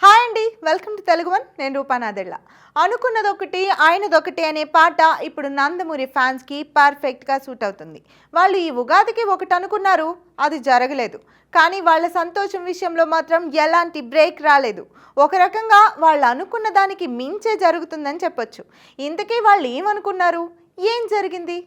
Hi అండి, welcome to Telugu one. నేను రూపానాదెళ్ళ. అనుకున్నదొకటి ఆయనదొకటి అనే పాట ఇప్పుడు నందమూరి ఫ్యాన్స్కి పర్ఫెక్ట్గా సూట్ అవుతుంది. వాళ్ళు ఈ ఉగాదికి ఒకటి అనుకున్నారు, అది జరగలేదు. కానీ వాళ్ళ సంతోషం విషయంలో మాత్రం ఎలాంటి బ్రేక్ రాలేదు. ఒక రకంగా వాళ్ళు అనుకున్న దానికి మించే జరుగుతుందని చెప్పొచ్చు. ఇంతకీ వాళ్ళు ఏమనుకున్నారు, ఏం జరిగింది?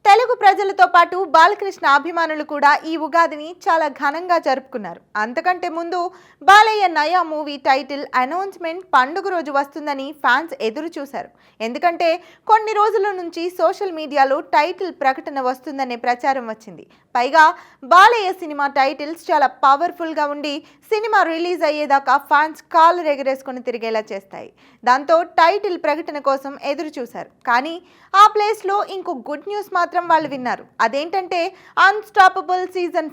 తెలుగు ప్రజలతో పాటు బాలకృష్ణ అభిమానులు కూడా ఈ ఉగాదిని చాలా ఘనంగా జరుపుకున్నారు. అంతకంటే ముందు బాలయ్య నయా మూవీ టైటిల్ అనౌన్స్మెంట్ పండుగ రోజు వస్తుందని ఫ్యాన్స్ ఎదురు చూశారు. ఎందుకంటే కొన్ని రోజుల నుంచి సోషల్ మీడియాలో టైటిల్ ప్రకటన వస్తుందనే ప్రచారం వచ్చింది. పైగా బాలయ్య సినిమా టైటిల్స్ చాలా పవర్ఫుల్గా ఉండి సినిమా రిలీజ్ అయ్యేదాకా ఫ్యాన్స్ కాళ్ళు ఎగరేసుకొని తిరిగేలా చేస్తాయి. దాంతో టైటిల్ ప్రకటన కోసం ఎదురు చూశారు. కానీ ఆ ప్లేస్లో ఇంకో గుడ్ న్యూస్ మాత్రం వాళ్ళు విన్నారు. అదేంటంటే అన్స్టాపబుల్ సీజన్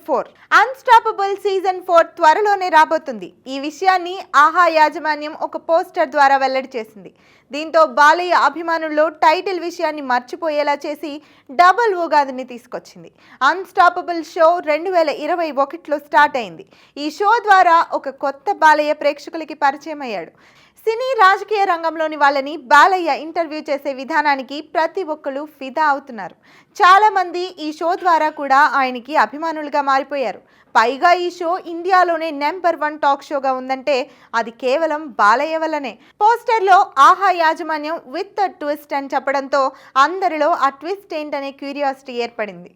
4 త్వరలోనే రాబోతుంది. ఈ విషయాన్ని ఆహా యాజమాన్యం ఒక పోస్టర్ ద్వారా వెల్లడి చేసింది. దీంతో బాలయ్య అభిమానుల్లో టైటిల్ విషయాన్ని మర్చిపోయేలా చేసి డబుల్ ఉగాదిని తీసుకొచ్చింది. అన్స్టాపబుల్ షో 2021లో స్టార్ట్ అయింది. ఈ షో ద్వారా ఒక కొత్త బాలయ్య ప్రేక్షకులకి పరిచయం అయ్యాడు. సినీ రాజకీయ రంగంలోని వాళ్ళని బాలయ్య ఇంటర్వ్యూ చేసే విధానానికి ప్రతి ఒక్కరు ఫిదా అవుతున్నారు. చాలామంది ఈ షో ద్వారా కూడా ఆయనకి అభిమానులుగా మారిపోయారు. పైగా ఈ షో ఇండియాలోనే నెంబర్ 1 టాక్ షోగా ఉందంటే అది కేవలం బాలయ్య వల్లనే. పోస్టర్లో ఆహా యాజమాన్యం విత్ అ ట్విస్ట్ అని చెప్పడంతో అందరిలో ఆ ట్విస్ట్ ఏంటనే క్యూరియాసిటీ ఏర్పడింది.